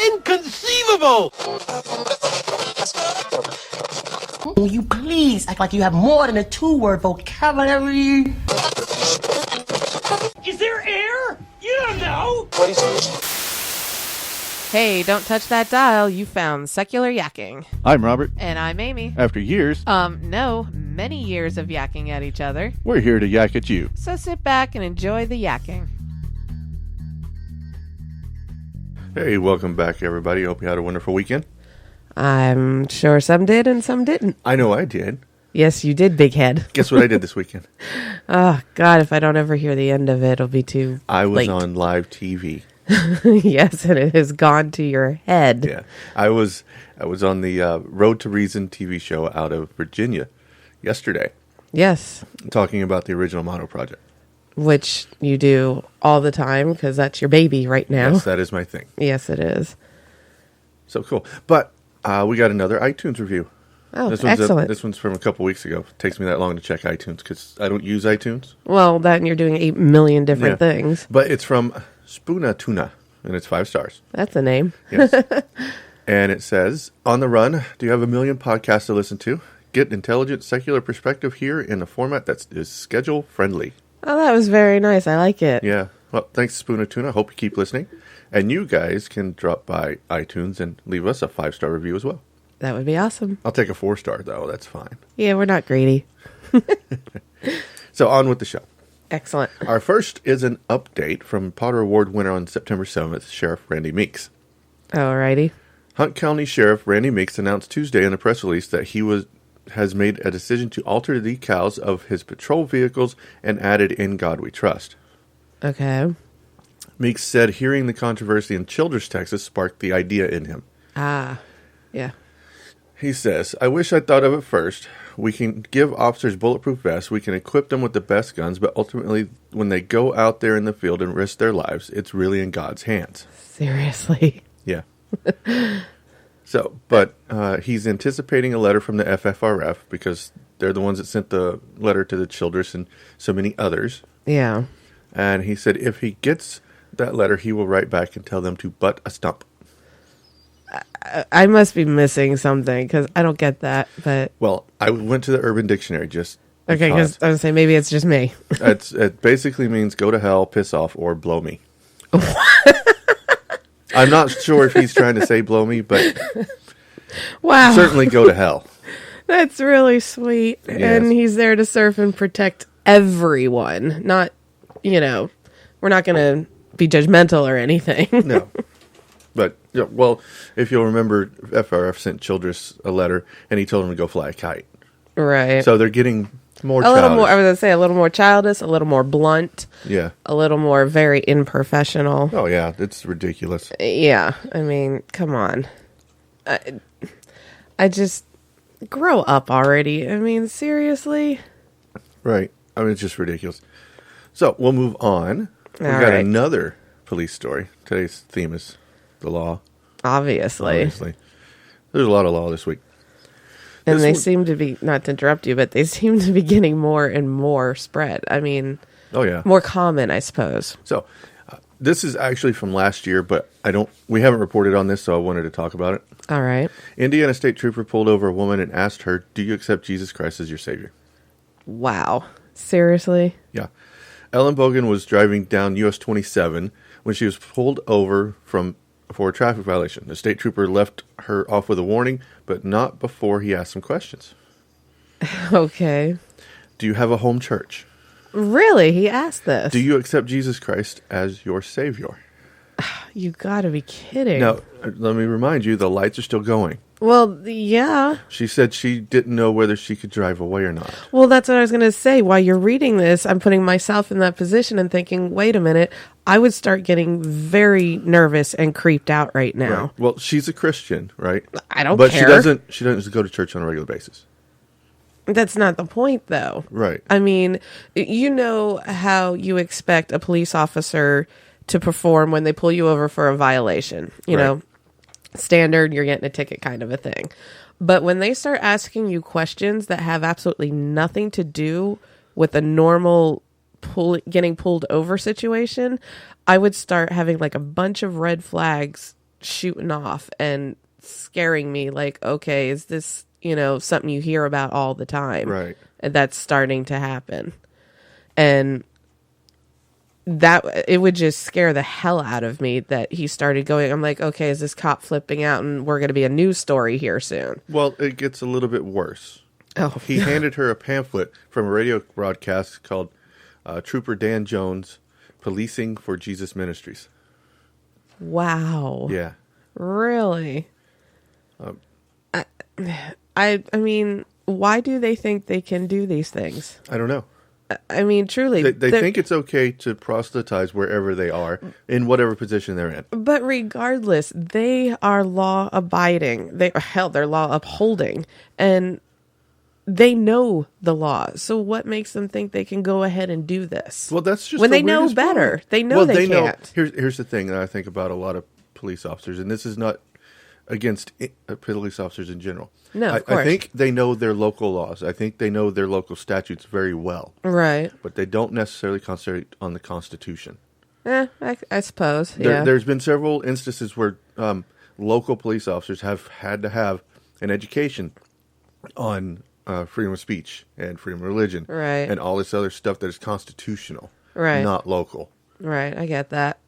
Inconceivable! Will you please act like you have more than a two-word vocabulary? Is there air? You don't know! Hey, don't touch that dial. You found Secular Yakking. I'm Robert. And I'm Amy. After years, No, many years of yakking at each other. we're here to yak at you. So sit back and enjoy the yakking. Hey, welcome back, everybody. Hope you had a wonderful weekend. I'm sure some did and some didn't. I know I did. Yes, you did, big head. Guess what I did this weekend? Oh, God, if I don't ever hear the end of it, it'll be too I was late. on live TV. Yes, and it has gone to your head. Yeah, I was on the Road to Reason TV show out of Virginia yesterday, Yes, talking about the original Mono Project. which you do all the time because that's your baby right now. Yes, that is my thing. Yes, it is. So cool. But we got another iTunes review. Oh, This excellent. This one's from a couple weeks ago. It takes me that long to check iTunes because I don't use iTunes. Well, then you're doing 8 million different Yeah. things. But it's from Spoona Tuna, and it's 5 stars. That's a name. Yes. And it says, on the run, do you have a million podcasts to listen to? Get intelligent, secular perspective here in a format that is schedule friendly. Oh, that was very nice. I like it. Yeah. Well, thanks, Spoona Tuna. Hope you keep listening. And you guys can drop by iTunes and leave us a 5-star review as well. That would be awesome. I'll take a 4-star, though. That's fine. Yeah, we're not greedy. So on with the show. Excellent. Our first is an update from Potter Award winner on September 7th, Sheriff Randy Meeks. Alrighty. Hunt County Sheriff Randy Meeks announced Tuesday in a press release that he has made a decision to alter the decals of his patrol vehicles and added "In God We Trust." Okay. Meeks said hearing the controversy in Childress, Texas sparked the idea in him. Ah. Yeah. He says, I wish I'd thought of it first. We can give officers bulletproof vests, we can equip them with the best guns, but ultimately when they go out there in the field and risk their lives, it's really in God's hands. Seriously. Yeah. So, but he's anticipating a letter from the FFRF because they're the ones that sent the letter to the Childress and so many others. Yeah. And he said if he gets that letter, he will write back and tell them to butt a stump. I must be missing something because I don't get that. But Well, I went to the Urban Dictionary just okay, because I was saying maybe it's just me. it basically means go to hell, piss off, or blow me. I'm not sure if he's trying to say blow me, but Wow. certainly go to hell. That's really sweet. Yes. And he's there to serve and protect everyone. Not, we're not going to be judgmental or anything. No. But, yeah, well, if you'll remember, FRF sent Childress a letter, and he told him to go fly a kite. Right. So they're getting more a little more, I childish. was going to say a little more childish, a little more blunt, Yeah. a little more very unprofessional. Oh, yeah. It's ridiculous. Yeah. I mean, come on. I just grow up already. I mean, seriously. Right. I mean, it's just ridiculous. So, we'll move on. We've All got right. another police story. Today's theme is the law. Obviously. Obviously. There's a lot of law this week. And This they one- seem to be, not to interrupt you, but they seem to be getting more and more spread. I mean, Oh, yeah. more common, I suppose. So, this is actually from last year, but we haven't reported on this, so I wanted to talk about it. All right. Indiana State Trooper pulled over a woman and asked her, do you accept Jesus Christ as your Savior? Wow. Seriously? Yeah. Ellen Bogan was driving down US 27 when she was pulled over for a traffic violation. The state trooper left her off with a warning, but not before he asked some questions. Okay. Do you have a home church? Really? He asked this? Do you accept Jesus Christ as your Savior? You gotta be kidding. Now, let me remind you, the lights are still going. Well, yeah. She said she didn't know whether she could drive away or not. Well, that's what I was going to say. While you're reading this, I'm putting myself in that position and thinking, wait a minute, I would start getting very nervous and creeped out right now. Right. Well, she's a Christian, right? I don't but care. She doesn't go to church on a regular basis. That's not the point, though. Right. I mean, you know how you expect a police officer to perform when they pull you over for a violation. You know, standard, you're getting a ticket kind of a thing. But when they start asking you questions that have absolutely nothing to do with a normal getting pulled over situation, I would start having like a bunch of red flags shooting off and scaring me. Like, okay, is this, something you hear about all the time? Right. And that's starting to happen. And that it would just scare the hell out of me that he started going. I'm like, okay, is this cop flipping out and we're going to be a news story here soon? Well, it gets a little bit worse. Oh, He handed her a pamphlet from a radio broadcast called Trooper Dan Jones, Policing for Jesus Ministries. wow. Yeah. Really? I mean, why do they think they can do these things? I don't know. I mean, truly. They think it's okay to proselytize wherever they are, in whatever position they're in. But regardless, they are law abiding. They're law upholding. And they know the law. So what makes them think they can go ahead and do this? Well, that's just when the they know weirdest better. part. They know Well, they know. can't. Here's the thing that I think about a lot of police officers, and this is not against police officers in general. No, of course. I think they know their local laws. I think they know their local statutes very well. Right. But they don't necessarily concentrate on the Constitution. I suppose. Yeah. There's been several instances where local police officers have had to have an education on freedom of speech and freedom of religion, Right. and all this other stuff that is constitutional, Right. not local. Right. I get that.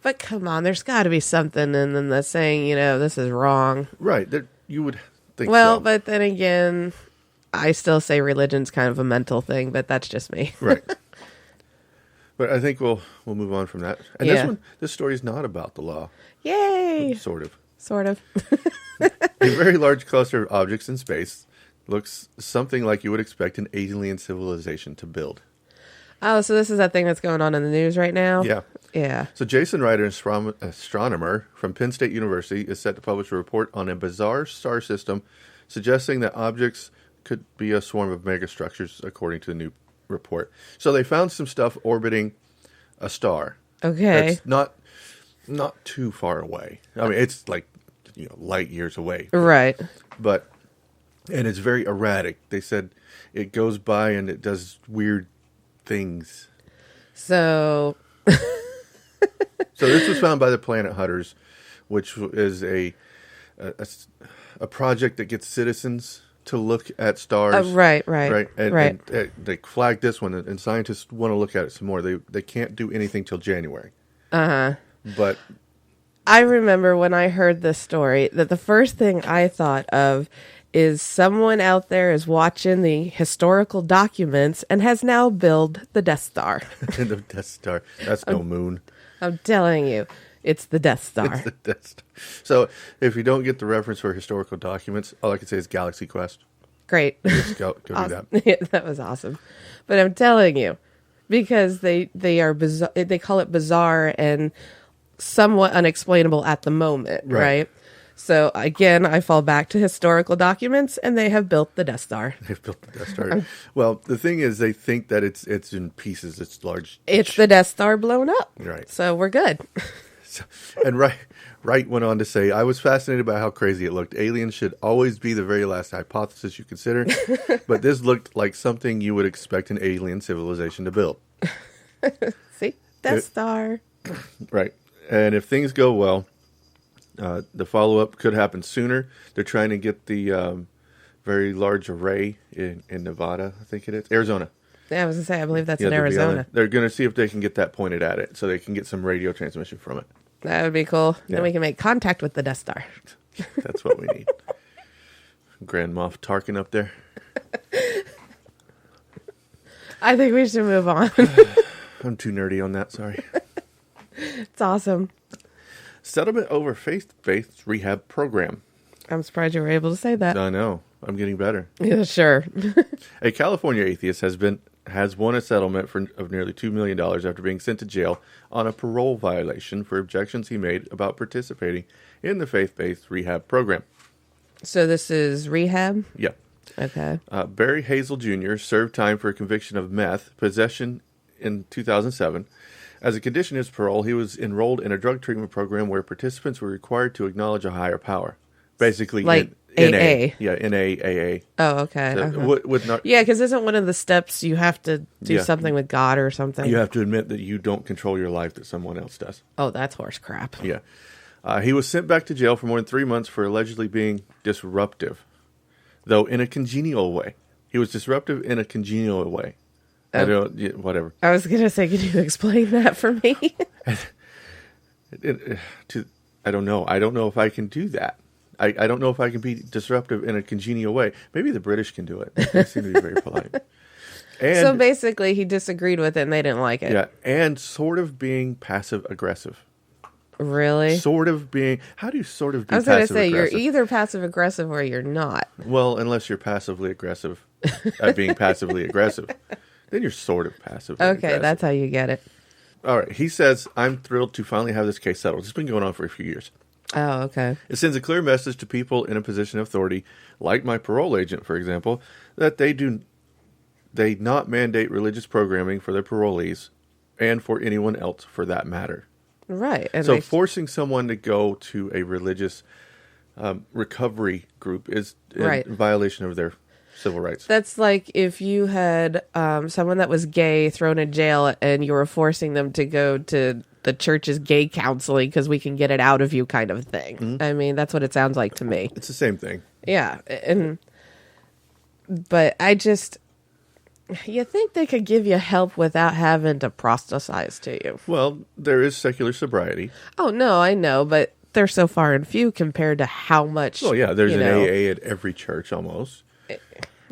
But come on, there's got to be something in them that's saying, this is wrong. Right. You would think Well, so. but then again, I still say religion's kind of a mental thing, but that's just me. Right. But I think we'll move on from that. And Yeah. this story is not about the law. Yay! Sort of. Sort of. A very large cluster of objects in space looks something like you would expect an alien civilization to build. Oh, so this is that thing that's going on in the news right now? Yeah. Yeah. So Jason Ryder, an astronomer from Penn State University, is set to publish a report on a bizarre star system suggesting that objects could be a swarm of megastructures, according to the new report. So they found some stuff orbiting a star. Okay. That's not too far away. I mean, it's like light years away. Right. And it's very erratic. They said it goes by and it does weird things. So So this was found by the Planet Hunters, which is a project that gets citizens to look at stars. right. And they flagged this one, and scientists want to look at it some more. They can't do anything till January. But I remember when I heard this story that the first thing I thought of is someone out there is watching the historical documents and has now built the Death Star. the Death Star, that's no moon. I'm telling you, it's the Death Star. It's the Death Star. So if you don't get the reference for historical documents, all I can say is Galaxy Quest. Great. Just go Awesome. do that. Yeah, that was awesome. But I'm telling you, because they are bizarre, they call it bizarre and somewhat unexplainable at the moment, right? So again, I fall back to historical documents, and they have built the Death Star. They've built the Death Star. Well, the thing is, they think that it's in pieces. It's large. It's the Death Star blown up. Right. So we're good. And Wright went on to say, I was fascinated by how crazy it looked. Aliens should always be the very last hypothesis you consider, but this looked like something you would expect an alien civilization to build. See? Death Star. Right. And if things go well, the follow-up could happen sooner. They're trying to get the very large array in Nevada, I think it is. Arizona. Yeah, I was going to say, I believe that's Yeah, in Arizona. they're going to see if they can get that pointed at it so they can get some radio transmission from it. That would be cool. Yeah. Then we can make contact with the Death Star. That's what we need. Grand Moff Tarkin up there. I think we should move on. I'm too nerdy on that, sorry. It's awesome. Settlement over faith-based rehab program. I'm surprised you were able to say that. I know. I'm getting better. Yeah, sure. A California atheist has won a settlement of nearly $2 million after being sent to jail on a parole violation for objections he made about participating in the faith-based rehab program. So this is rehab? Yeah. Okay. Barry Hazel Jr. served time for a conviction of meth possession in 2007. As a condition of his parole, he was enrolled in a drug treatment program where participants were required to acknowledge a higher power. Basically, Like AA. Yeah, NAAA. Oh, okay. So with not, Yeah, because isn't one of the steps you have to do Yeah. something with God or something? you have to admit that you don't control your life, that someone else does. Oh, that's horse crap. Yeah. He was sent back to jail for more than 3 months for allegedly being disruptive, though in a congenial way. He was disruptive in a congenial way. I don't, yeah, whatever. I was going to say, can you explain that for me? I don't know. I don't know if I can do that. I don't know if I can be disruptive in a congenial way. Maybe the British can do it. They seem to be very polite. And, So basically, he disagreed with it and they didn't like it. yeah, and sort of being passive aggressive. Really? Sort of being. How do you sort of be I was going to passive say, you're aggressive? either passive aggressive or you're not. Well, unless you're passively aggressive at being passively aggressive, then you're sort of passive. Okay, that's how you get it. All right. He says, "I'm thrilled to finally have this case settled. It's been going on for a few years. Oh, okay. It sends a clear message to people in a position of authority, like my parole agent, for example, that they not mandate religious programming for their parolees, and for anyone else for that matter." Right. And So forcing someone to go to a religious recovery group is Right. in violation of their civil rights. that's like if you had someone that was gay thrown in jail and you were forcing them to go to the church's gay counseling because we can get it out of you kind of thing. Mm-hmm. I mean, that's what it sounds like to me. It's the same thing. Yeah. But I just, you think they could give you help without having to proselytize to you? Well, there is secular sobriety. Oh, no, I know, but they're so far and few compared to how much. Oh, yeah, there's you an know, AA at every church almost.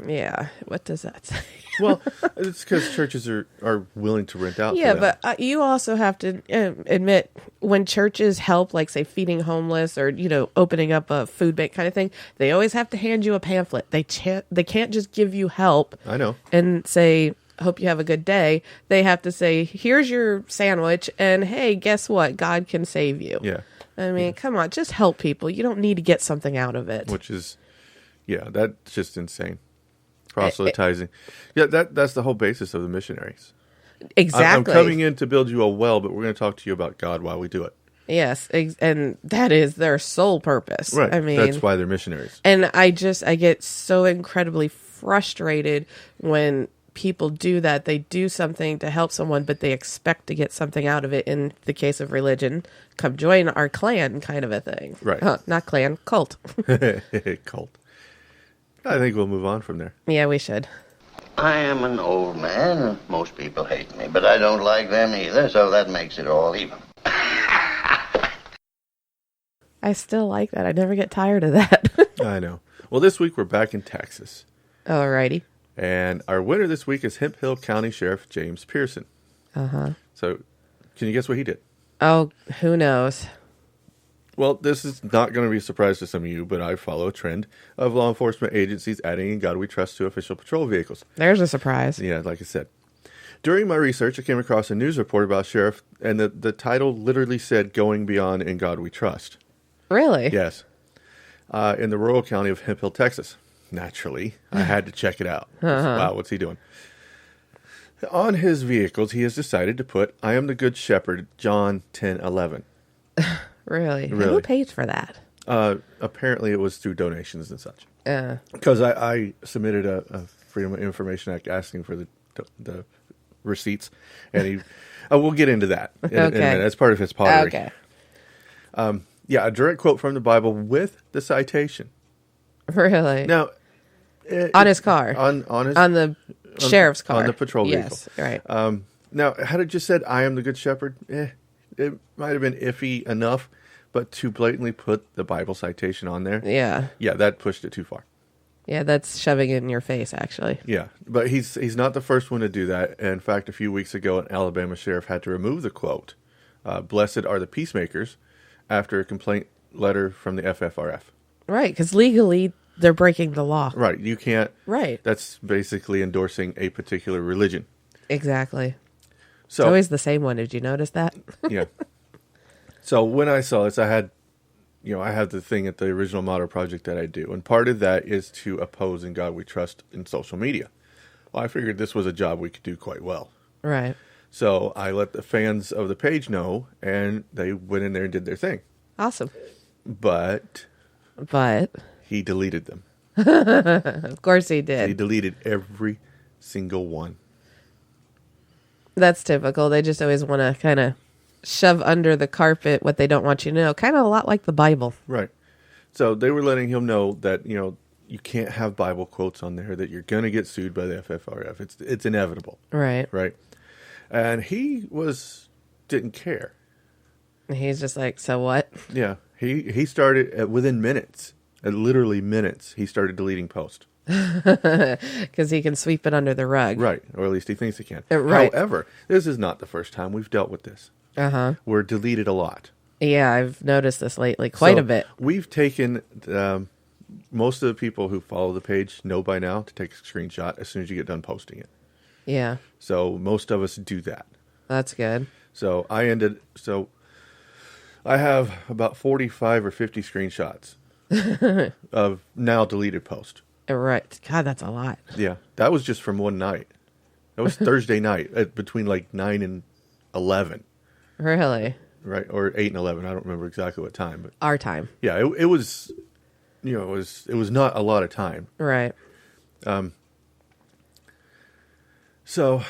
Yeah. What does that say? Well, it's because churches are willing to rent out. Yeah, for that. but you also have to admit when churches help, like say feeding homeless or opening up a food bank kind of thing, they always have to hand you a pamphlet. They can't just give you help. I know. And say, "Hope you have a good day." They have to say, "Here's your sandwich," and hey, guess what? God can save you. Yeah. I mean, come on, just help people. You don't need to get something out of it. Which is, yeah, that's just insane. Proselytizing. Yeah, that's the whole basis of the missionaries. Exactly. I'm coming in to build you a well, but we're going to talk to you about God while we do it. Yes, and that is their sole purpose. Right. I mean, that's why they're missionaries. and I get so incredibly frustrated when people do that. They do something to help someone, but they expect to get something out of it. In the case of religion, come join our clan kind of a thing. Right. Not clan, cult. Cult. I think we'll move on from there. Yeah, we should. I am an old man, and most people hate me, but I don't like them either, so that makes it all even. I still like that. I never get tired of that. I know. Well, this week we're back in Texas. Alrighty. And our winner this week is Hemp Hill County Sheriff James Pearson. Uh-huh. So, can you guess what he did? Oh, who knows? Well, this is not going to be a surprise to some of you, but I follow a trend of law enforcement agencies adding In God We Trust to official patrol vehicles. There's a surprise. Yeah, like I said. During my research, I came across a news report about a sheriff, and the title literally said, "Going Beyond In God We Trust." Really? Yes. In the rural county of Hemp Hill, Texas. Naturally, I had to check it out. Wow, what's he doing? On his vehicles, he has decided to put, "I am the Good Shepherd, John 10:11. Really? Really. Who pays for that? Apparently, it was through donations and such. Uh, Because I submitted a Freedom of Information Act asking for the receipts, and he. We'll get into that in a Okay. minute. That's part of his pottery. okay. Yeah, a direct quote from the Bible with the citation. Really? Now, On his car. on his On the sheriff's car. on the patrol Yes, right. Now, had it just said, "I am the Good Shepherd," it might have been iffy enough, but to blatantly put the Bible citation on there, Yeah. that pushed it too far. Yeah, that's shoving it in your face, actually. Yeah, but he's not the first one to do that. In fact, a few weeks ago, an Alabama sheriff had to remove the quote, "Blessed are the peacemakers," after a complaint letter from the FFRF. Right, because legally, they're breaking the law. Right, you can't. Right. That's basically endorsing a particular religion. Exactly. So It's always the same one. Did you notice that? yeah. So when I saw this, I had the thing at the original Motto Project that I do, and part of that is to oppose In God We Trust in social media. Well, I figured this was a job we could do quite well. Right. So I let the fans of the page know, and they went in there and did their thing. Awesome. But But He deleted them. Of course he He did. deleted every single one. That's typical. They just always want to kind of shove under the carpet what they don't want you to know. Kind of a lot like the Bible. Right. So they were letting him know that, you can't have Bible quotes on there, that you're going to get sued by the FFRF. It's inevitable. Right. Right. And he didn't care. He's just like, so what? Yeah. He started within minutes, literally minutes, he started deleting posts. Because he can sweep it under the rug. Right. Or at least he thinks he can. Right. However, this is not the first time we've dealt with this. Uh-huh. We're deleted a lot. Yeah, I've noticed this lately quite a bit. We've taken, most of the people who follow the page know by now to take a screenshot as soon as you get done posting it. Yeah, So most of us do that. that's good. So I have about 45 or 50 screenshots of now deleted posts. Right. God, that's a lot. Yeah. That was just from one night. That was Thursday night between like 9 and 11. Really? Right. Or 8 and 11. I don't remember exactly what time, but Our time. yeah, it was, it was not a lot of time. Right. So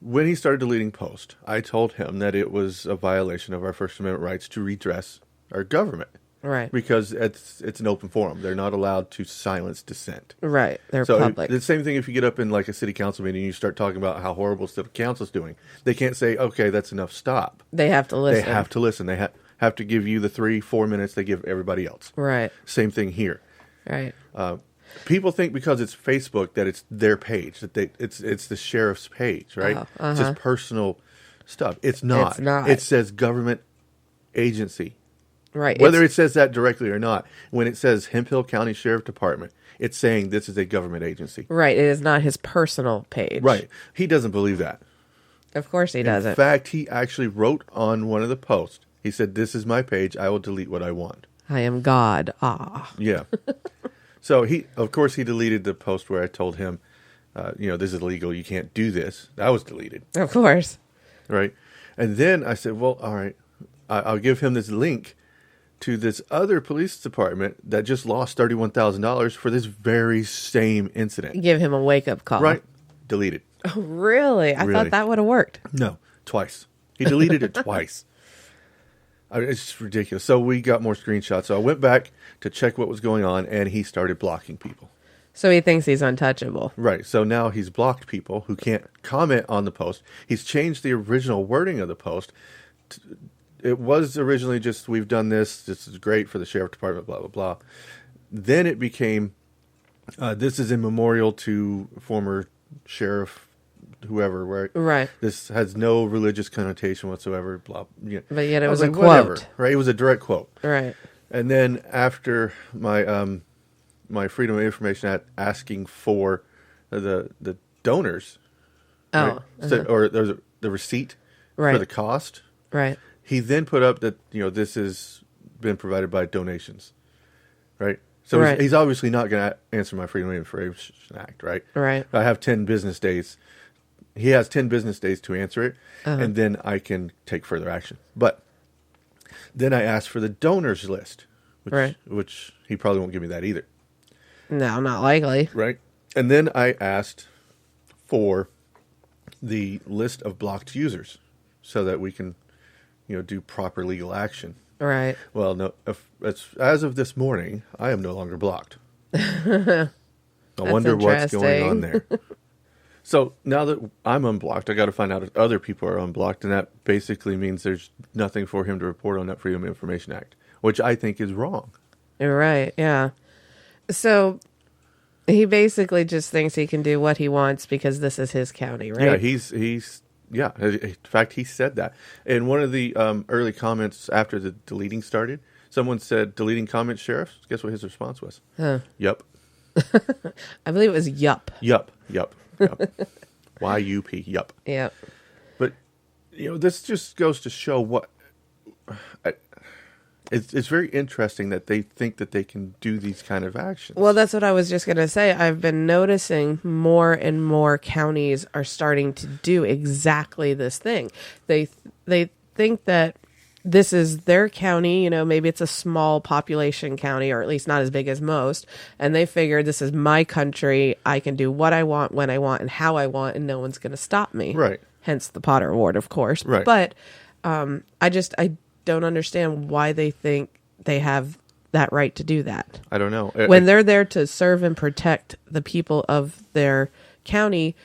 when he started deleting posts, I told him that it was a violation of our First Amendment rights to redress our government. Right. Because it's an open forum. They're not allowed to silence dissent. Right. They're So public. the same thing if you get up in like a city council meeting and you start talking about how horrible city council's doing. They can't say, okay, that's enough, stop. They have to listen. They have to listen. They have to give you the 3-4 minutes they give everybody else. Right. Same thing here. Right. People think because it's Facebook that it's their page, that it's the sheriff's page, right? Oh, It's just personal stuff. It's not. It's not. It says government agency. Right. Whether it says that directly or not, when it says Hemphill County Sheriff Department, it's saying this is a government agency. Right. It is not his personal page. Right. He doesn't believe that. Of course he doesn't. In fact, he actually wrote on one of the posts, he said, this is my page. I will delete what I want. I am God. Ah. Yeah. So of course, he deleted the post where I told him, this is illegal. You can't do this. That was deleted. Of course. Right. And then I said, well, all right, I'll give him this link to this other police department that just lost $31,000 for this very same incident. Give him a wake-up call. Right. Deleted. Oh, really? I Really. thought that would have worked. No, twice. He deleted it twice. It's just ridiculous. So we got more screenshots. So I went back to check what was going on, and he started blocking people. So he thinks he's untouchable. Right. So now he's blocked people who can't comment on the post. He's changed the original wording of the post. It was originally just, we've done this. This is great for the sheriff department, blah, blah, blah. Then it became, this is in memorial to former sheriff, whoever, right? Right. This has no religious connotation whatsoever, blah. Yeah. But yet it I was a like, whatever, quote. right? It was a direct quote. Right. And then after my my Freedom of Information Act asking for the donors, Oh. right? So, or there's the receipt Right. for the cost. Right. He then put up that this has been provided by donations, right? So Right. he's obviously not going to answer my Freedom of Information Act, right? Right. I have 10 business days. He has 10 business days to answer it, and then I can take further action. But then I asked for the donors list, which he probably won't give me that either. No, not likely. Right. And then I asked for the list of blocked users so that we can, do proper legal action. Right. Well, no, as of this morning, I am no longer blocked. I wonder what's going on there. So now that I'm unblocked, I got to find out if other people are unblocked, and that basically means there's nothing for him to report on that Freedom of Information Act, which I think is wrong. You're right. Yeah. So he basically just thinks he can do what he wants because this is his county, right? Yeah, yeah. In fact, he said that in one of the early comments after the deleting started. Someone said, "Deleting comments, sheriff." Guess what his response was? Yup. I believe it was yup. Yup. Yup. Yup. Y-U-P. Yup. Yep. But this just goes to show what. It's very interesting that they think that they can do these kind of actions. Well, that's what I was just going to say. I've been noticing more and more counties are starting to do exactly this thing. They think that this is their county, maybe it's a small population county, or at least not as big as most. And they figure, this is my country. I can do what I want, when I want, and how I want, and no one's going to stop me. Right. Hence the Potter Award, of course. Right. But I don't understand why they think they have that right to do that. I don't know. When they're there to serve and protect the people of their county,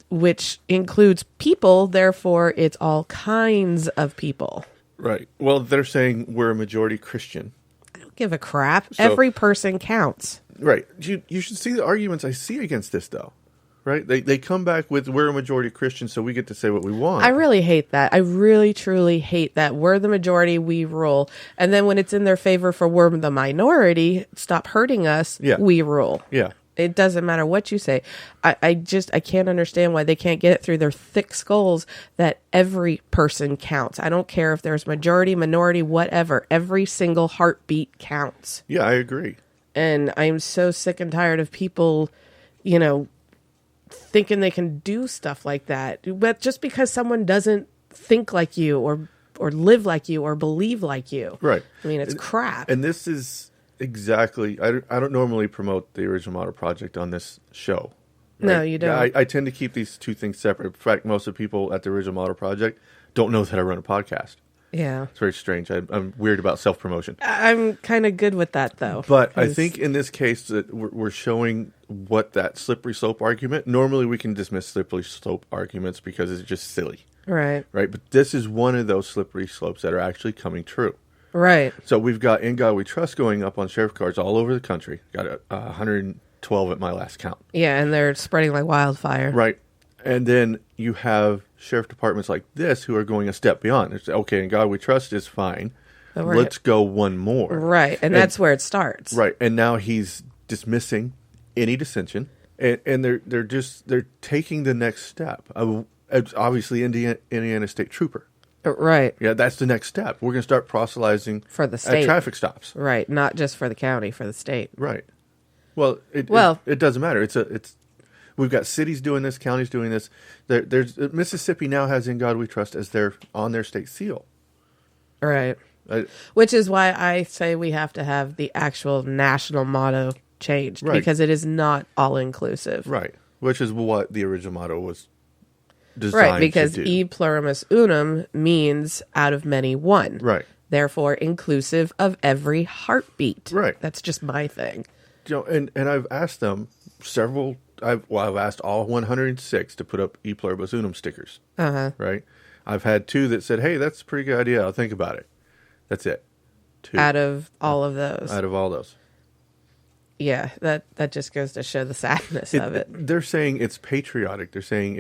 which includes people, therefore it's all kinds of people. Right. Well, they're saying we're a majority Christian. I don't give a crap. So- Every person counts. Right. You should see the arguments I see against this, though. Right? They come back with, we're a majority Christian, so we get to say what we want. I really hate that. I really, truly hate that. We're the majority, we rule. And then when it's in their favor for we're the minority, stop hurting us, Yeah. we rule. Yeah. It doesn't matter what you say. I can't understand why they can't get it through their thick skulls that every person counts. I don't care if there's majority, minority, whatever. Every single heartbeat counts. Yeah, I agree. And I'm so sick and tired of people, thinking they can do stuff like that. But just because someone doesn't think like you or live like you or believe like you. Right. I mean, it's crap. And this is exactly, I don't normally promote the Original Model Project on this show. Right? No, you don't. I tend to keep these two things separate. In fact, most of the people at the Original Model Project don't know that I run a podcast. Yeah. It's very strange. I'm weird about self-promotion. I'm kind of good with that, though. But I think in this case that we're showing what that slippery slope argument, normally we can dismiss slippery slope arguments because it's just silly. Right. Right? But this is one of those slippery slopes that are actually coming true. Right. So we've got In God We Trust going up on sheriff cars all over the country. Got 112 at my last count. Yeah, and they're spreading like wildfire. Right. And then you have sheriff departments like this who are going a step beyond. It's, okay, In God We Trust is fine. Right. Let's go one more. Right, and that's where it starts. Right. And now he's dismissing any dissension. And they're taking the next step. It's obviously Indiana State Trooper. Right. Yeah, that's the next step. We're going to start proselytizing For the state. at traffic stops. Right, not just for the county, for the state. Right. Well, it doesn't matter. We've got cities doing this, counties doing this. There's Mississippi now has In God We Trust as on their state seal. Right. Which is why I say we have to have the actual national motto changed. Right. Because it is not all inclusive. Right. Which is what the original motto was designed Right, because to do. e plurimis unum means out of many one. Right. Therefore, inclusive of every heartbeat. Right. That's just my thing. And I've asked them several. I've asked all 106 to put up e pluribus unum stickers. Right. I've had 2 that said, "Hey, that's a pretty good idea. I'll think about it." That's it. 2 Out of all of those. out of all those. Yeah, that just goes to show the sadness of it. They're saying it's patriotic. They're saying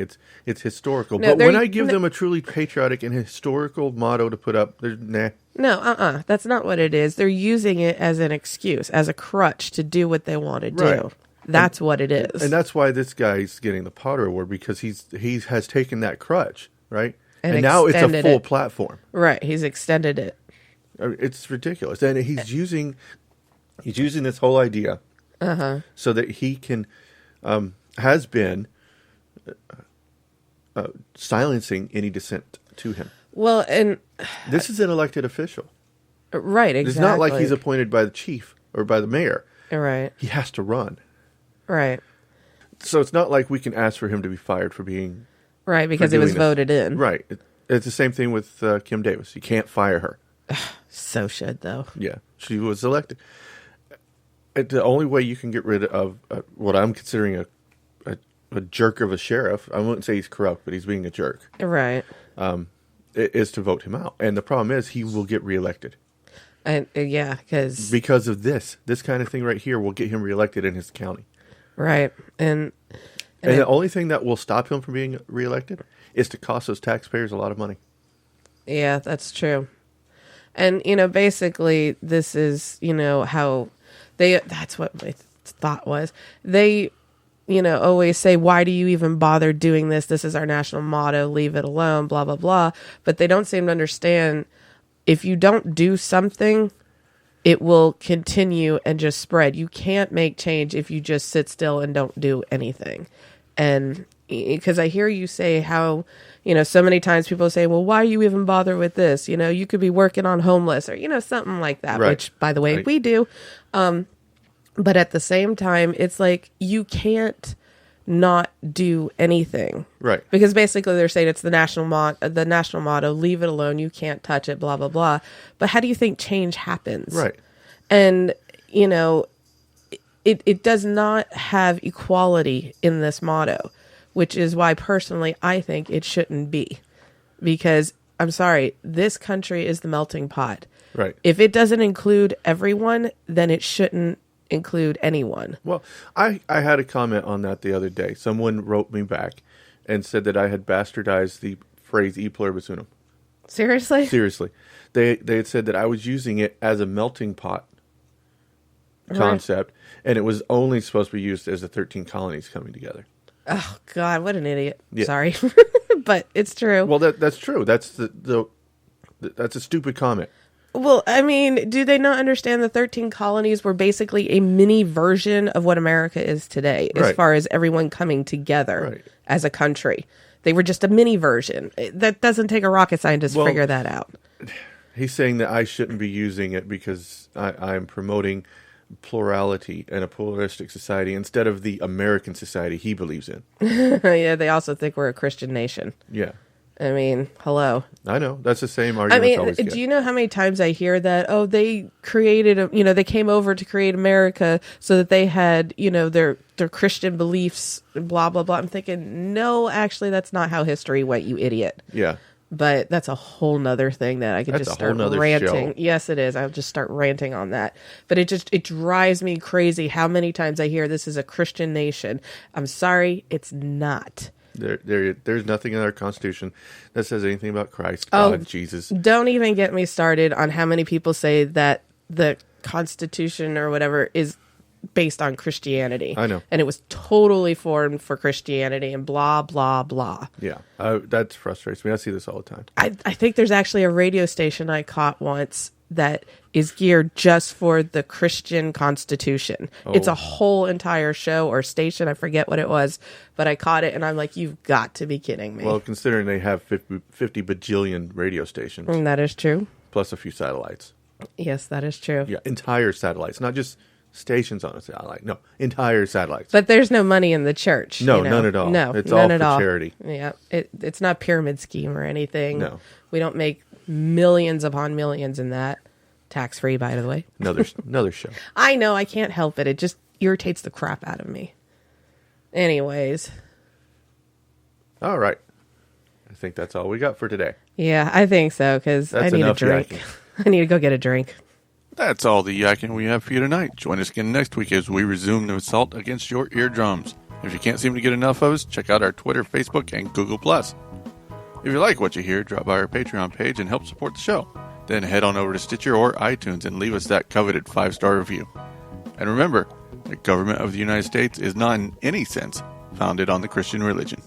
it's historical. No, but when I give them a truly patriotic and historical motto to put up, they're nah. No, that's not what it is. They're using it as an excuse, as a crutch to do what they want to do. Right. That's what it is. And that's why this guy's getting the Potter Award, because he has taken that crutch, right? And now it's a extended full it. platform. Right, he's extended it. It's ridiculous. And he's using this whole idea so that he can has been silencing any dissent to him. Well, and This is an elected official. right, exactly. It's not like he's appointed by the chief or by the mayor. Right, He has to run. right, So it's not like we can ask for him to be fired for being right, because for it was doing this. voted in. Right. It's the same thing with Kim Davis. You can't fire her. So should, though. Yeah, she was elected. The only way you can get rid of what I'm considering a jerk of a sheriff, I wouldn't say he's corrupt, but he's being a jerk, Right. is to vote him out. And the problem is he will get reelected. And yeah, Because of this kind of thing right here will get him reelected in his county. right. And the only thing that will stop him from being reelected is to cost those taxpayers a lot of money. yeah, that's true. And, basically this is, how that's what my thought was. They, always say, why do you even bother doing this? This is our national motto, leave it alone, blah, blah, blah. But they don't seem to understand if you don't do something, it will continue and just spread. You can't make change if you just sit still and don't do anything. And because I hear you say how, So many times people say, well, why are you even bother with this? You could be working on homeless or, something like that, Right. which, by the way, we do. But at the same time, it's like you can't not do anything. Right. Because basically they're saying it's the national motto, leave it alone, you can't touch it, blah, blah, blah. But how do you think change happens? Right. And, it does not have equality in this motto, which is why personally I think it shouldn't be. Because, I'm sorry, this country is the melting pot. Right. If it doesn't include everyone, then it shouldn't include anyone. Well, I had a comment on that the other day. Someone wrote me back and said that I had bastardized the phrase e pluribus unum. Seriously? Seriously. They had said that I was using it as a melting pot concept, and it was only supposed to be used as the 13 colonies coming together. Oh, God, what an idiot. Yeah. Sorry. But it's true. Well, that's true. That's that's a stupid comment. Well, I mean, do they not understand the 13 colonies were basically a mini version of what America is today, as Right. far as everyone coming together Right. as a country? They were just a mini version. That doesn't take a rocket scientist to figure that out. He's saying that I shouldn't be using it because I'm promoting plurality and a pluralistic society instead of the American society he believes in. Yeah, they also think we're a Christian nation. Yeah. I mean, hello. I know. That's the same I argument. mean, do you know how many times I hear that? Oh, they created, they came over to create America so that they had, their Christian beliefs, blah, blah, blah. I'm thinking, no, actually, that's not how history went, you idiot. Yeah. But that's a whole nother thing that I could That's just a whole start nother ranting. show. Yes, it is. I'll just start ranting on that. But it drives me crazy how many times I hear this is a Christian nation. I'm sorry, it's not. There's nothing in our Constitution that says anything about Christ, Oh, God, Jesus. Don't even get me started on how many people say that the Constitution or whatever is based on Christianity. I know. And it was totally formed for Christianity and blah, blah, blah. Yeah. That frustrates me. I see this all the time. I think there's actually a radio station I caught once that is geared just for the Christian Constitution. It's a whole entire show or station. I forget what it was, but I caught it and I'm like, you've got to be kidding me. Well, considering they have 50 bajillion radio stations, And that is true. plus a few satellites. Yes, that is true. Yeah, entire satellites, not just stations on a satellite. No, entire satellites. But there's no money in the church. No, none at all. No, It's none all at for all. charity. Yeah, it's not pyramid scheme or anything. No. We don't make millions upon millions in that. Tax free, by the way. Another show. I know, I can't help it. It just irritates the crap out of me. Anyways. All right. I think that's all we got for today. Yeah, I think so, because I That's need a enough drink. yakking. I need to go get a drink. That's all the yakking we have for you tonight. Join us again next week as we resume the assault against your eardrums. If you can't seem to get enough of us, check out our Twitter, Facebook, and Google+. If you like what you hear, drop by our Patreon page and help support the show. Then head on over to Stitcher or iTunes and leave us that coveted 5-star review. And remember, the government of the United States is not in any sense founded on the Christian religion.